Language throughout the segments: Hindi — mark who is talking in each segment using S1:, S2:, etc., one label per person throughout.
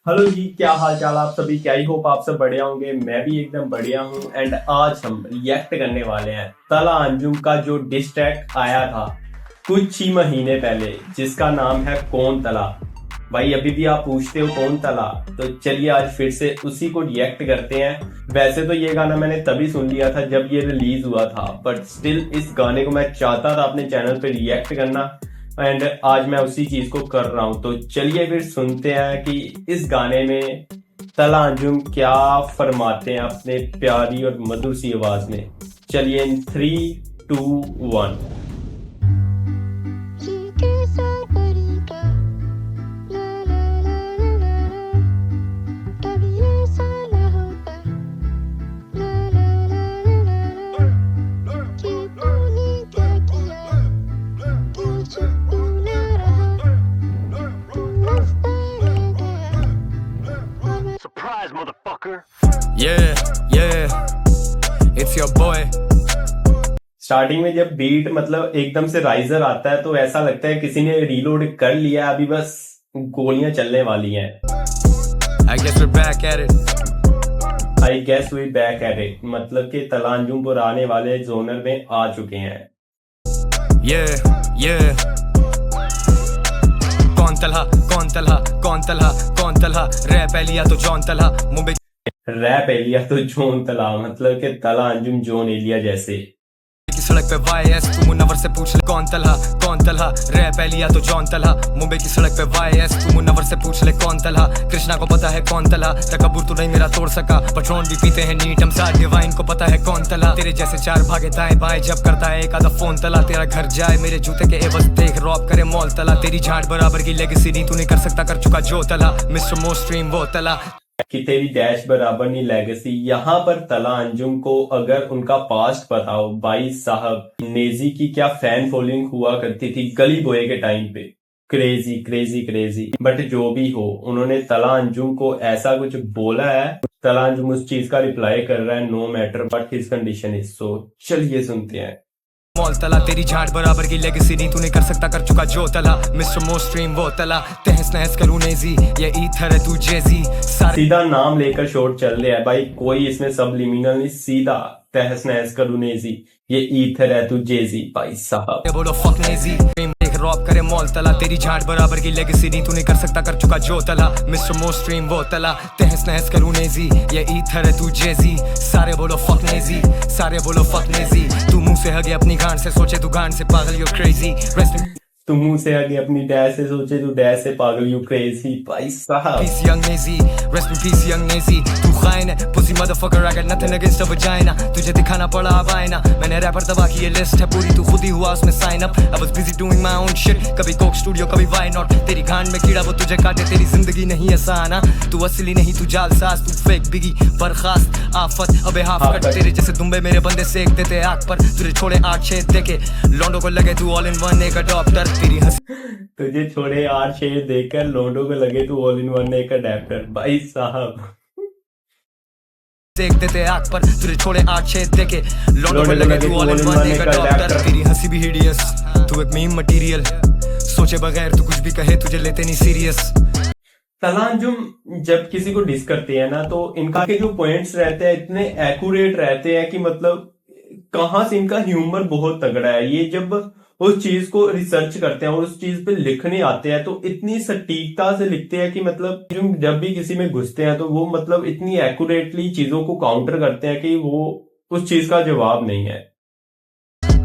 S1: हेलो जी, क्या हाल चाल आप सभी। क्या ही होप आप सब बढ़िया होंगे। मैं भी एकदम बढ़िया हूँ। एंड आज हम रिएक्ट करने वाले हैं तला अंजुम का जो डिस ट्रैक आया था कुछ ही महीने पहले, जिसका नाम है कौन तला। भाई अभी भी आप पूछते हो कौन तला, तो चलिए आज फिर से उसी को रिएक्ट करते हैं। वैसे तो ये गाना मैंने तभी सुन लिया था जब ये रिलीज हुआ था, बट स्टिल इस गाने को मैं चाहता था अपने चैनल पे रिएक्ट करना, एंड आज मैं उसी चीज को कर रहा हूं। तो चलिए फिर सुनते हैं कि इस गाने में तला अंजुम क्या फरमाते हैं अपने प्यारी और मधुर सी आवाज में। चलिए इन 3, 2, 1।
S2: Yeah, yeah, it's your boy.
S1: Starting में जब बीट मतलब एकदम से राइजर आता है तो ऐसा लगता है किसी ने रीलोड कर लिया, अभी बस गोलियां चलने वाली हैं।
S2: I guess we're back at it.
S1: I guess we back at it, मतलब कि तला अंजुम पुराने वाले जोनर में आ चुके हैं।
S2: Yeah, yeah. कौन तलहा, कौन तलहा, कौन तलहा, कौन तलहा, रैप एलिया तो जॉन तलहा, मुंबई
S1: रैप एलिया तो जोन तला, मतलब कि तला अंजुम जोन एलिया जैसे।
S2: की सड़क पे वाईएस तू मुनव्वर से पूछ ले कौन तलहा, कौन तलहा, रैप एलिया तो जॉन तलहा, मुंबई की सड़क पे वाईएस तू मुनव्वर से पूछ ले कौन तलहा, कृष्णा को पता है कौन तलहा, तकब्बुर तू नहीं मेरा तोड़ सका, पट्रोन भी पीते हैं नीट हम साथ, डिवाइन को पता है कौन तलहा, तेरे जैसे चार भागे दाएं बाएं जब करता है एक आधा फोन तला, तेरा घर जाए मेरे जूते के एवज देख रॉब करे मॉल तला, तेरी झाड़ बराबर की लेगेसी नहीं तू नहीं कर सकता कर चुका जो तला, मिस्टर मोस्ट स्ट्रीम वो तला
S1: कि तेरी डैश बराबर नहीं लेगेसी। यहाँ पर तला अंजुम को अगर उनका पास्ट पता हो, भाई साहब नेजी की क्या फैन फॉलोइंग हुआ करती थी गली बॉय के टाइम पे, क्रेजी क्रेजी क्रेजी। बट जो भी हो, उन्होंने तला अंजुम को ऐसा कुछ बोला है, तला अंजुम उस चीज का रिप्लाई कर रहा है, no matter what his condition is. So चलिए सुनते हैं।
S2: मॉल तला, तेरी झाड़ बराबर की लेगेसी नहीं तू नहीं कर सकता कर चुका जो तला, मिस्टर मोस्ट स्ट्रीम वो तला, तहस नहस करूं नेजी ये ईथर है तू जेजी,
S1: सीधा नाम लेकर शॉट चल रहा है भाई, कोई इसमें सबलिमिनल नहीं, सीधा तहस नहस करूं नेजी ये ईथर है तू जेजी। भाई साहब
S2: बोलो फक नेजी रॉब करे मॉल तला, तेरी झाड़ बराबर की लेगेसी नहीं तू नहीं कर सकता कर चुका जो तला, मिस्टर मोस्ट स्ट्रीम वो तला, तहस नहस करूं नेजी ये ईथर है तू जेजी, सारे बोलो फक नेजी, सारे बोलो फक नेजी, तू मुंह से हगे अपनी गांड से सोचे तू गांड से पागल यू क्रेजी,
S1: तू मुंह से आगे अपनी डैश से सोचे तू डैश से पागल यू क्रेजी। भाई साहब
S2: Peace young Nazi, rest in peace young Nazi, तू खाइन है pussy motherfucker, I got nothing against a vagina, तुझे दिखाना पड़ा अब आईना, मैंने रैपर दबा की ये लिस्ट है पूरी, तू खुद ही हुआ उसमें sign up, I was busy doing my own shit, कभी कोक स्टूडियो कभी why not, तेरी गांड में कीड़ा वो तुझे काटे, तेरी जिंदगी नहीं आसान, तू असली नहीं तू जालसाज, तू फेक बिगी बर्खास्त आफत, अबे हाफ कट, तेरे जैसे दुम्बे मेरे बंदे सेक देते आग पर, तुझे छोड़े 8 देके लौंडों को लगे तू ऑल इन वन एक अडॉप्टर, तेरी
S1: तुझे छोड़े 8 शेर देखकर लोडो को लगे तू ऑल इन वन एक अडेप्टर। भाई साहब
S2: देख देते आग पर, तुझे छोड़े 8 देके लौंडों को लगे तू ऑल इन वन एक अडॉप्टर, तेरी हंसी भी हिडियस, तू एक मीम मटेरियल, सोचे बगैर तू कुछ भी कहे तुझे लेते नहीं सीरियस।
S1: तला अंजुम जब किसी को डिस करते हैं ना, तो इनका के जो पॉइंट्स रहते हैं इतने एक्यूरेट रहते हैं कि मतलब कहाँ से इनका ह्यूमर बहुत तगड़ा है। ये जब उस चीज को रिसर्च करते हैं और उस चीज पे लिखने आते हैं तो इतनी सटीकता से लिखते हैं कि मतलब जब भी किसी में घुसते हैं तो वो मतलब इतनी एक्यूरेटली चीजों को काउंटर करते हैं कि वो उस चीज का जवाब नहीं है।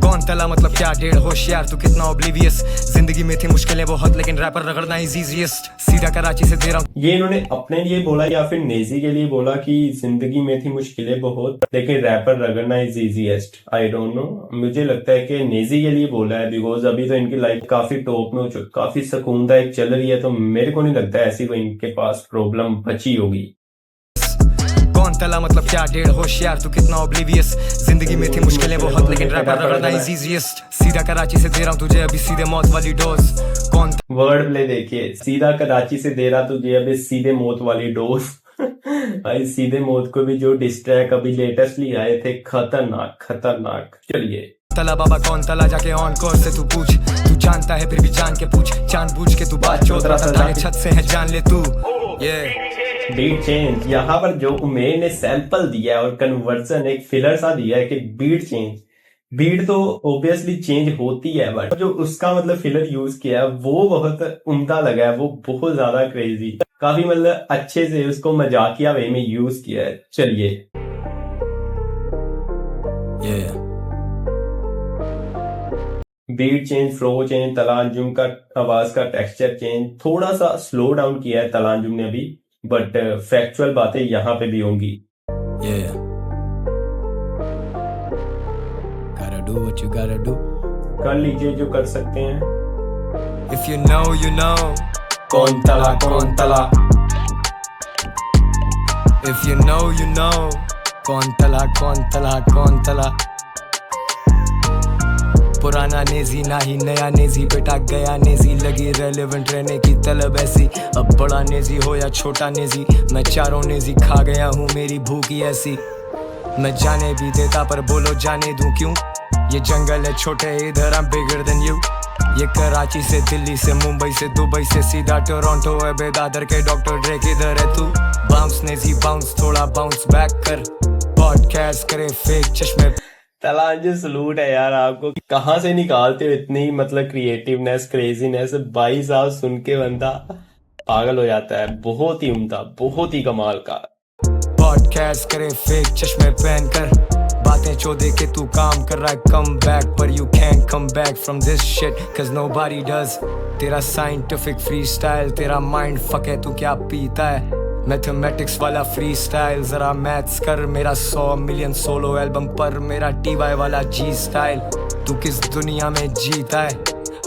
S2: कौन तला मतलब क्या डेढ़ होशियार तू कितना ओब्लिवियस, जिंदगी में थी मुश्किलें बहुत लेकिन रैपर रगड़ना इज इजीएस्ट, सीधा कराची से दे रहा हूं।
S1: ये इन्होंने अपने लिए बोला या फिर नेजी के लिए बोला कि जिंदगी में थी मुश्किलें बहुत लेकिन रैपर रगड़ना is easiest, I don't know. मुझे लगता है कि नेजी के लिए बोला है, बिकॉज अभी तो इनकी लाइफ काफी टॉप में हो चुकी, काफी सुकूनदायक चल रही है, तो मेरे को नहीं लगता ऐसी कोई इनके पास प्रॉब्लम बची होगी।
S2: कौन तला मतलब क्या डेढ़ होशियार तू कितना ओब्लिवियस, जिंदगी में थी मुश्किलें बहुत लेकिन रैपर रगड़ना इज इजीएस्ट, सीधा कराची से दे रहा हूं तुझे अभी सीधे मौत वाली डोज। कौन
S1: वर्ड प्ले देखिए, सीधा कराची से दे रहा तुझे अभी सीधे मौत वाली डोज। भाई सीधे मौत को भी जो डिस्ट्रैक अभी लेटेस्टली आए थे, खतरनाक खतरनाक। चलिए
S2: तला बाबा कौन तला जाके ऑन कोर्स से तू पूछ, तू जानता है फिर भी जान के पूछ, जानबूझ के तू बात चोद रहा था छत से है जान ले तू, ये
S1: बीट चेंज, यहाँ पर जो उमेर ने सैंपल दिया है और कन्वर्जन एक फिलर सा दिया है कि बीट चेंज, बीट तो ऑब्वियसली चेंज होती है बट जो उसका मतलब फिलर यूज किया है वो बहुत उम्दा लगा है, वो बहुत ज्यादा क्रेजी, काफी मतलब अच्छे से उसको मजाकिया वे में यूज किया है। चलिए बीट चेंज, फ्लो चेंज, तला अंजुम का आवाज का टेक्सचर चेंज, थोड़ा सा स्लो डाउन किया है तला अंजुम ने अभी, बट फैक्चुअल बातें यहाँ पे भी होंगी।
S2: Do what you gotta do.
S1: कर लीजिए जो कर सकते हैं।
S2: If you know, you know.
S1: कौन तला कौन तला।
S2: If you know, you know. कौन तला कौन तला कौन तला। पुराना नेजी ना ही नया नेजी, बेटा गया नेजी, लगी रेलेवेंट रहने की तलब ऐसी। अब बड़ा नेजी हो या छोटा नेजी, मैं चारों नेजी खा गया हूँ, मेरी भूख ही ऐसी। मैं जाने भी देता पर बोलो जाने दूं क्यों, ये जंगल है छोटे इधर I'm bigger than you। ये कराची से दिल्ली से मुंबई से दुबई से सीधा टोरंटो है, बेदादर के डॉक्टर ड्रे किधर है तू। बाउंस नेजी बाउंस, थोड़ा बाउंस बैक कर, पॉडकास्ट करे फेक चश्मे।
S1: तला अंजुम सलूट है यार आपको, कहाँ से निकालते हो इतनी मतलब क्रिएटिवनेस, क्रेजीनेस। भाई साहब सुन के बंदा पागल हो जाता है, बहुत ही उम्दा, बहुत ही कमाल का।
S2: पॉडकास्ट करे फेक चश्मे पहन कर, बातें चौदह के तू काम कर रहा है कम बैक, पर you can come back from this shit cause nobody does। तेरा साइंटिफिक फ्री स्टाइल, तेरा माइंड फक है, तू क्या पीता है। मैथमेटिक्स वाला फ्री स्टाइल, जरा मैथ्स कर, मेरा 100 मिलियन सोलो एल्बम पर मेरा TY वाला जी स्टाइल। तू किस दुनिया में जीता है,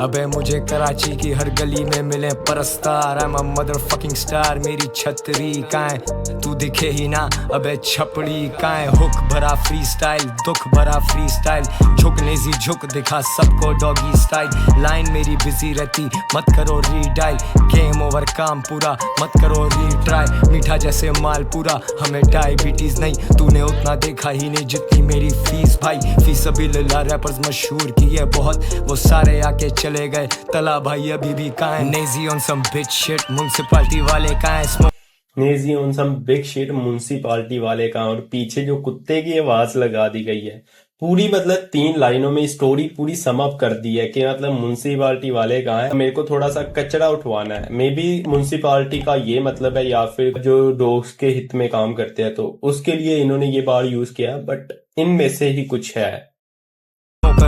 S2: अबे मुझे कराची की हर गली में मिले परस्तार। I'm a motherfucking star, मेरी छतरी कहाँ है, तू दिखे ही ना, अबे छपड़ी कहाँ है। हुक भरा फ्री स्टाइल, दुख भरा फ्री स्टाइल, झुक नेजी झुक, दिखा सबको डॉगी स्टाइल। लाइन मेरी बिजी रहती, मत करो रीडाइल, गेम ओवर काम पूरा, मत करो रीट्राई। मीठा जैसे माल पूरा, हमें डायबिटीज नहीं, तूने उतना देखा ही नहीं जितनी मेरी फीस भाई। फीस अभी लला रैपर्स मशहूर की है बहुत, वो सारे आके चले गए, तला भाई अभी भी कहाँ है। नेजी on some bitch shit, municipality वाले कहाँ है।
S1: नेजी on some big shit, municipality वाले कहाँ। और पीछे जो कुत्ते की आवाज लगा दी गई है, पूरी मतलब 3 लाइनों में स्टोरी पूरी सम अप कर दी है कि मतलब म्युनिसिपैलिटी वाले कहाँ है, मेरे को थोड़ा सा कचरा उठवाना है। मे बी म्युनिसिपैलिटी का ये मतलब है, या फिर जो डॉग्स के हित में काम करते हैं तो उसके लिए इन्होंने ये बार यूज किया, बट इनमें से ही कुछ है।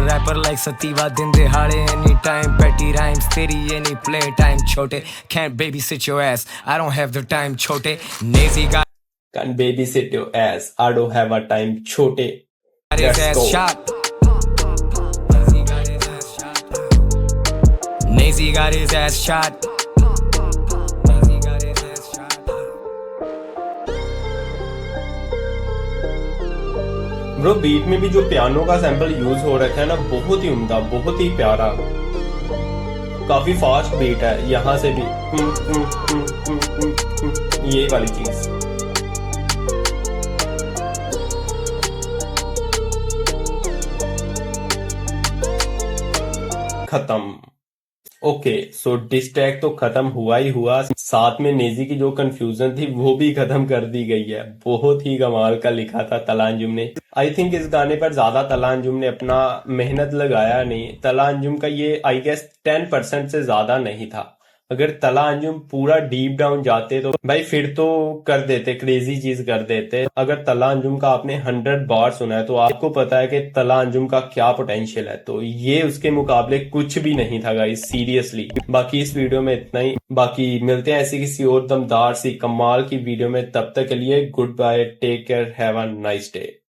S2: रैपर लाइक सतीवा, दिन दिहाड़े एनी टाइम, पेटी राइम्स तेरी एनी प्ले टाइम छोटे। Can't babysit your ass, I don't have the time छोटे। Nazy got
S1: Can't babysit your ass, I don't have a time छोटे।
S2: his ass shot। Nazy got his ass shot।
S1: Bro beat में भी जो पियानो का सैंपल यूज हो रखा है ना, बहुत ही उम्दा, बहुत ही प्यारा, काफी फास्ट बीट है। यहाँ से भी ये वाली चीज खत्म। ओके सो डिस ट्रैक तो खत्म हुआ ही हुआ, साथ में नेजी की जो कंफ्यूजन थी वो भी खत्म कर दी गई है। बहुत ही कमाल का लिखा था तला अंजुम ने। आई थिंक इस गाने पर ज्यादा तला अंजुम ने अपना मेहनत लगाया नहीं। तला अंजुम का ये आई गेस 10% से ज्यादा नहीं था। अगर तला अंजुम पूरा डीप डाउन जाते तो भाई फिर तो कर देते, क्रेजी चीज कर देते। अगर तला अंजुम का आपने 100 बार सुना है तो आपको पता है कि तला अंजुम का क्या पोटेंशियल है, तो ये उसके मुकाबले कुछ भी नहीं था गाइस, सीरियसली। बाकी इस वीडियो में इतना ही, बाकी मिलते हैं ऐसी किसी और दमदार सी कमाल की वीडियो में। तब तक के लिए goodbye, take care, have a nice day.